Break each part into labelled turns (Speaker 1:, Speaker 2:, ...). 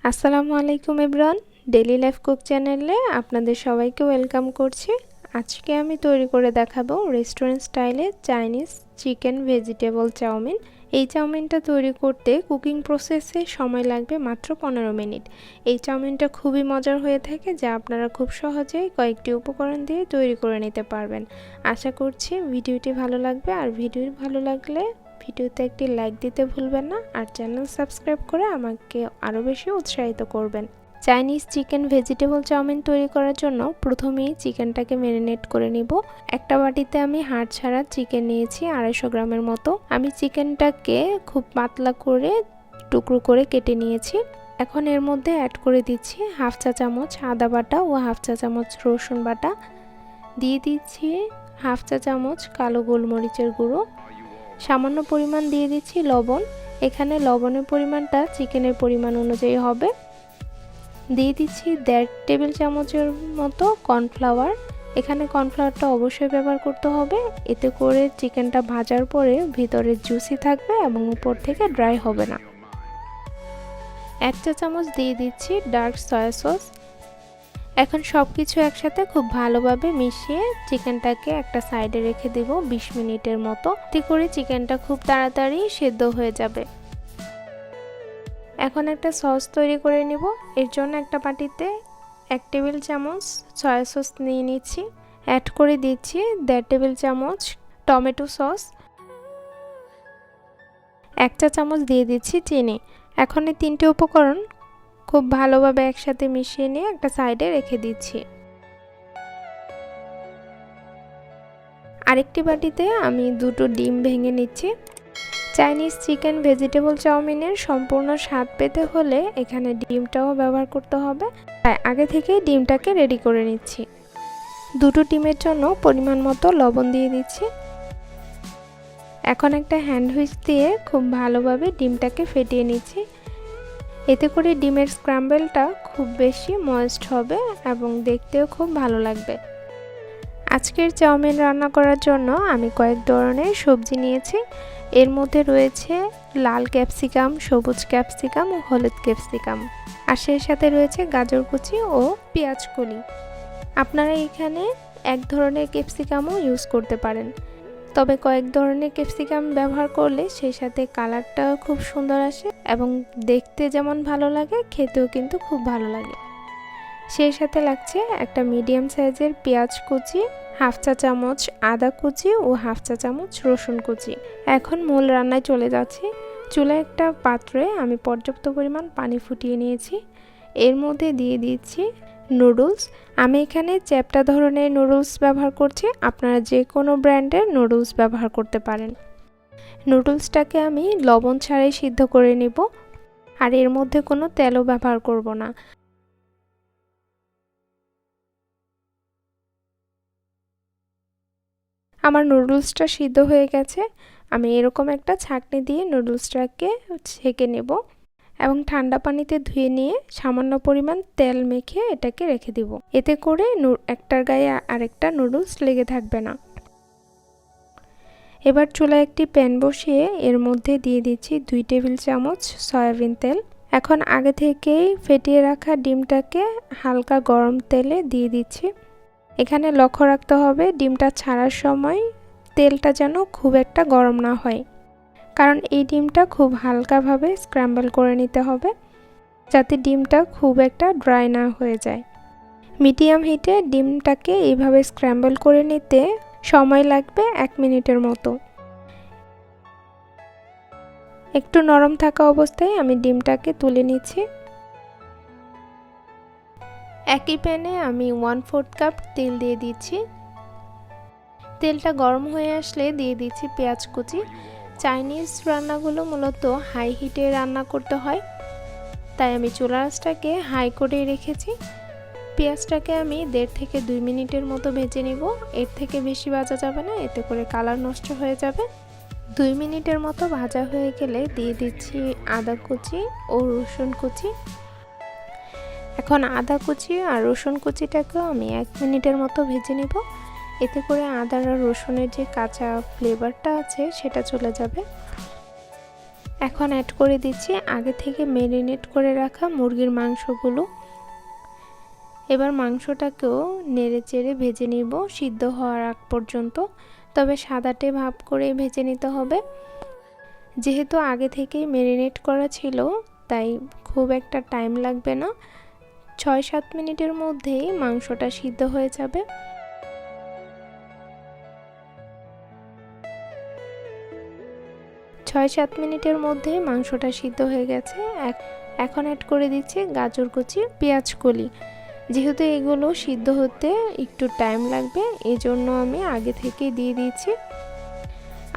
Speaker 1: আসসালামু আলাইকুম everyone, daily life cook চ্যানেলে আপনাদের সবাইকে ওয়েলকাম করছি। আজকে আমি তৈরি করে দেখাবো রেস্টুরেন্ট স্টাইলে চাইনিজ চিকেন ভেজিটেবল চাউমিন। এই চাউমিনটা তৈরি করতে কুকিং প্রসেসে সময় লাগবে মাত্র 15 মিনিট। এই চাউমিনটা খুবই মজার হয়ে থাকে, যা আপনারা খুব সহজেই কয়েকটি উপকরণ দিয়ে তৈরি করে নিতে পারবেন। আশা করছি ভিডিওটি ভালো লাগবে, আর ভিডিও ভালো লাগলে ভিডিওতে একটি লাইক দিতে ভুলবেন না, আর চ্যানেল সাবস্ক্রাইব করে আমাকে আরও বেশি উৎসাহিত করবেন। চাইনিজ চিকেন ভেজিটেবল চাউমিন তৈরি করার জন্য প্রথমেই চিকেনটাকে ম্যারিনেট করে নিব। একটা বাটিতে আমি হাড় ছাড়া চিকেন নিয়েছি 250 গ্রামের মতো। আমি চিকেনটাকে খুব পাতলা করে টুকরো করে কেটে নিয়েছি। এখন এর মধ্যে অ্যাড করে দিচ্ছি হাফ চা চামচ আদা বাটা ও হাফ চা চামচ রসুন বাটা। দিয়ে দিচ্ছি হাফ চা চামচ কালো গোলমরিচের গুঁড়ো। সামান্য পরিমাণ দিয়ে দিচ্ছি লবণ। এখানে লবণের পরিমাণটা চিকেনের পরিমাণ অনুযায়ী হবে। দিয়ে দিচ্ছি 1.5 টেবিল চামচের মতো কর্নফ্লাওয়ার। এখানে কর্নফ্লাওয়ারটা অবশ্যই ব্যবহার করতে হবে, এতে করে চিকেনটা ভাজার পরে ভিতরে জুসি থাকবে এবং উপর থেকে ড্রাই হবে না। 1 চা চামচ দিয়ে দিচ্ছি ডার্ক সয়া সস। এখন সব কিছু একসাথে খুব ভালোভাবে মিশিয়ে চিকেনটাকে একটা সাইডে রেখে দেব 20 মিনিটের মতো। এতে করে চিকেনটা খুব তাড়াতাড়ি সেদ্ধ হয়ে যাবে। এখন একটা সস তৈরি করে নিব। এর জন্য একটা বাটিতে 1 টেবিল চামচ সয়া সস নিয়ে নিচ্ছি। অ্যাড করে দিচ্ছি 1.5 টেবিল চামচ টমেটো সস। 1 চা চামচ দিয়ে দিচ্ছি চিনি। এখন এই তিনটে উপকরণ খুব ভালোভাবে একসাথে মিশিয়ে নিয়ে একটা সাইডে রেখে দিচ্ছি। আরেকটি বাটিতে আমি 2টো ডিম ভেঙে নিচ্ছি। চাইনিজ চিকেন ভেজিটেবল চাউমিনের সম্পূর্ণ স্বাদ পেতে হলে এখানে ডিমটাও ব্যবহার করতে হবে, তাই আগে থেকেই ডিমটাকে রেডি করে নিচ্ছি। 2টো ডিমের জন্য পরিমাণ মতো লবণ দিয়ে দিচ্ছি। এখন একটা হ্যান্ড হুইস্ক দিয়ে খুব ভালোভাবে ডিমটাকে ফেটিয়ে নিচ্ছি। এতে করে ডিমের স্ক্র্যাম্বলটা খুব বেশি ময়েস্ট হবে এবং দেখতেও খুব ভালো লাগবে। আজকের চাউমিন রান্না করার জন্য আমি কয়েক ধরনের সবজি নিয়েছি। এর মধ্যে রয়েছে লাল ক্যাপসিকাম, সবুজ ক্যাপসিকাম ও হলুদ ক্যাপসিকাম, আর সেই সাথে রয়েছে গাজর কুচি ও পেঁয়াজ কলি। আপনারা এখানে এক ধরনের ক্যাপসিকামও ইউজ করতে পারেন, তবে কয়েক ধরনের ক্যাপসিকাম ব্যবহার করলে সেই সাথে কালারটাও খুব সুন্দর আসে এবং দেখতে যেমন ভালো লাগে খেতেও কিন্তু খুব ভালো লাগে। সেই সাথে লাগছে একটা মিডিয়াম সাইজের পেঁয়াজ কুচি, হাফ চা চামচ আদা কুচি ও হাফ চা চামচ রসুন কুচি। এখন মূল রান্নায় চলে যাচ্ছি। চুলায় একটা পাত্রে আমি পর্যাপ্ত পরিমাণ পানি ফুটিয়ে নিয়েছি। এর মধ্যে দিয়ে দিচ্ছি নুডলস। আমি এখানে চ্যাপ্টা ধরনের নুডলস ব্যবহার করছি, আপনারা যে কোনো ব্র্যান্ডের নুডলস ব্যবহার করতে পারেন। নুডলসটাকে আমি লবণ ছাড়াই সিদ্ধ করে নেব, আর এর মধ্যে কোনো তেলও ব্যবহার করব না। আমার নুডলসটা সিদ্ধ হয়ে গেছে। আমি এরকম একটা ছাঁকনি দিয়ে নুডলসটাকে ছেঁকে নেব এবং ঠান্ডা পানিতে ধুয়ে নিয়ে সামান্য পরিমাণ তেল মেখে এটাকে রেখে দিব। এতে করে একটার গায়ে আরেকটা নুডলস লেগে থাকবে না। এবার চুলায় একটি প্যান বসিয়ে এর মধ্যে দিয়ে দিচ্ছি 2 টেবিল চামচ সয়াবিন তেল। এখন আগে থেকেই ফেটিয়ে রাখা ডিমটাকে হালকা গরম তেলে দিয়ে দিচ্ছি। এখানে লক্ষ্য রাখতে হবে ডিমটা ছাড়ার সময় তেলটা যেন খুব একটা গরম না হয়, কারণ এই ডিমটা খুব হালকাভাবে স্ক্র্যাম্বল করে নিতে হবে, যাতে ডিমটা খুব একটা ড্রাই না হয়ে যায়। মিডিয়াম হিটে ডিমটাকে এইভাবে স্ক্র্যাম্বল করে নিতে সময় লাগবে 1 মিনিটের মতো। একটু নরম থাকা অবস্থায় আমি ডিমটাকে তুলে নিচ্ছি। একই প্যানে আমি 1/4 কাপ তেল দিয়ে দিচ্ছি। তেলটা গরম হয়ে আসলে দিয়ে দিচ্ছি পেঁয়াজ কুচি। চাইনিজ রান্নাগুলো মূলত হাই হিটে রান্না করতে হয়, তাই আমি চুলার আঁচটাকে হাই করে রেখেছি। পেঁয়াজটাকে আমি 1.5 থেকে 2 মিনিটের মতো ভেজে নিব। এর থেকে বেশি ভাজা যাবে না, এতে করে কালার নষ্ট হয়ে যাবে। 2 মিনিটের মতো ভাজা হয়ে গেলে দিয়ে দিচ্ছি আদা কুচি ও রসুন কুচি। এখন আদা কুচি আর রসুন কুচিটাকেও আমি 1 মিনিটের মতো ভেজে নেব। এতে করে আদা আর রসুনের যে কাঁচা ফ্লেভারটা আছে সেটা চলে যাবে। এখন অ্যাড করে দিচ্ছি আগে থেকে ম্যারিনেট করে রাখা মুরগির মাংসগুলো। এবার মাংসটাকেও নেড়েচেড়ে ভেজে নিব সিদ্ধ হওয়ার আগ পর্যন্ত, তবে সাদাটে ভাব করে ভেজে নিতে হবে। যেহেতু আগে থেকেই ম্যারিনেট করা ছিল তাই খুব একটা টাইম লাগবে না, 6-7 মিনিটের মধ্যেই মাংসটা সিদ্ধ হয়ে যাবে। ছয় 7 মিনিটের মধ্যে মাংসটা সিদ্ধ হয়ে গেছে। এখন অ্যাড করে দিচ্ছি গাজর কুচি, পেঁয়াজ কলি। যেহেতু এগুলো সিদ্ধ হতে একটু টাইম লাগবে এজন্য আমি আগে থেকে দিয়ে দিয়েছি।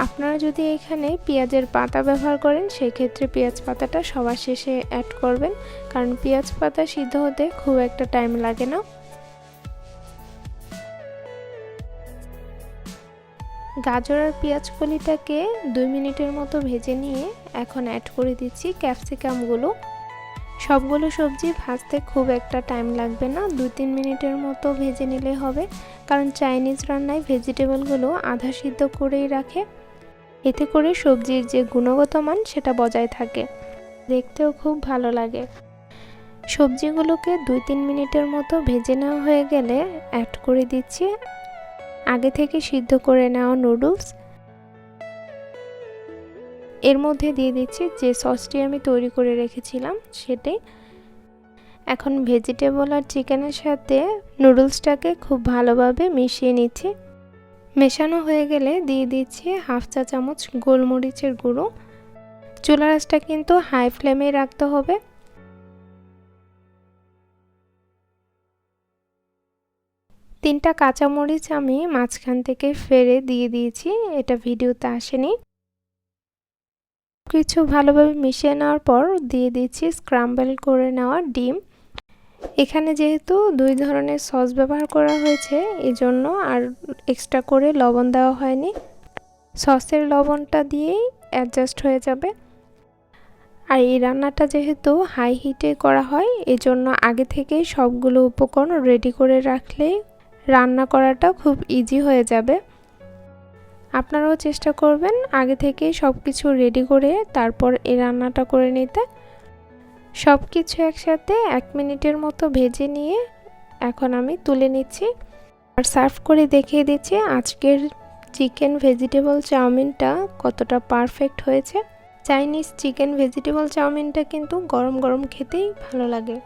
Speaker 1: আপনারা যদি এখানে পেঁয়াজের পাতা ব্যবহার করেন সেক্ষেত্রে পেঁয়াজ পাতাটা সবার শেষে অ্যাড করবেন, কারণ পেঁয়াজ পাতা সিদ্ধ হতে খুব একটা টাইম লাগে না। গাজর আর পেঁয়াজ কলিটাকে 2 মিনিটের মতো ভেজে নিয়ে এখন অ্যাড করে দিচ্ছি ক্যাপসিকামগুলো। সবগুলো সবজি ভাজতে খুব একটা টাইম লাগবে না, 2-3 মিনিটের মতো ভেজে নিলে হবে, কারণ চাইনিজ রান্নায় ভেজিটেবলগুলো আধা সিদ্ধ করেই রাখে। এতে করে সবজির যে গুণগত মান সেটা বজায় থাকে, দেখতেও খুব ভালো লাগে। সবজিগুলোকে 2-3 মিনিটের মতো ভেজে নেওয়া হয়ে গেলে অ্যাড করে দিচ্ছি আগে থেকে সিদ্ধ করে নেওয়া নুডলস। এর মধ্যে দিয়ে দিচ্ছি যে সসটি আমি তৈরি করে রেখেছিলাম সেটাই। এখন ভেজিটেবল আর চিকেনের সাথে নুডলসটাকে খুব ভালোভাবে মিশিয়ে নিচ্ছি। মেশানো হয়ে গেলে দিয়ে দিচ্ছি হাফ চা চামচ গোলমরিচের গুঁড়ো। চুলার আঁচটা কিন্তু হাই ফ্লেমে রাখতে হবে। তিনটা কাঁচামরিচ আমি মাঝখান থেকে ফেলে দিয়ে দিয়েছি, এটা ভিডিওতে আসেনি। কিছু ভালোভাবে মিশিয়ে নেওয়ার পর দিয়ে দিচ্ছি স্ক্রাম্বল করে নেওয়া ডিম। এখানে যেহেতু 2 ধরনের সস ব্যবহার করা হয়েছে এজন্য আর এক্সট্রা করে লবণ দেওয়া হয়নি, সসের লবণটা দিয়েই অ্যাডজাস্ট হয়ে যাবে। আর এই রান্নাটা যেহেতু হাই হিটে করা হয় এজন্য আগে থেকেই সবগুলো উপকরণ রেডি করে রাখলেই রান্না করাটা খুব ইজি হয়ে যাবে। আপনারাও চেষ্টা করবেন আগে থেকেই সব কিছু রেডি করে তারপর এই রান্নাটা করে নিতে। সব কিছু একসাথে 1 মিনিটের মতো ভেজে নিয়ে এখন আমি তুলে নিচ্ছি আর সার্ভ করে দেখিয়ে দিচ্ছি আজকের চিকেন ভেজিটেবল চাউমিনটা কতটা পারফেক্ট হয়েছে। চাইনিজ চিকেন ভেজিটেবল চাউমিনটা কিন্তু গরম গরম খেতেই ভালো লাগে।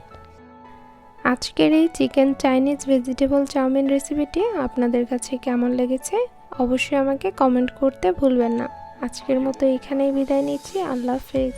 Speaker 1: আজকের এই চিকেন চাইনিজ ভেজিটেবল চাউমিন রেসিপিটি আপনাদের কাছে কেমন লেগেছে অবশ্যই আমাকে কমেন্ট করতে ভুলবেন না। আজকের মতো এখানেই বিদায় নিচ্ছি। আল্লাহ হাফেজ।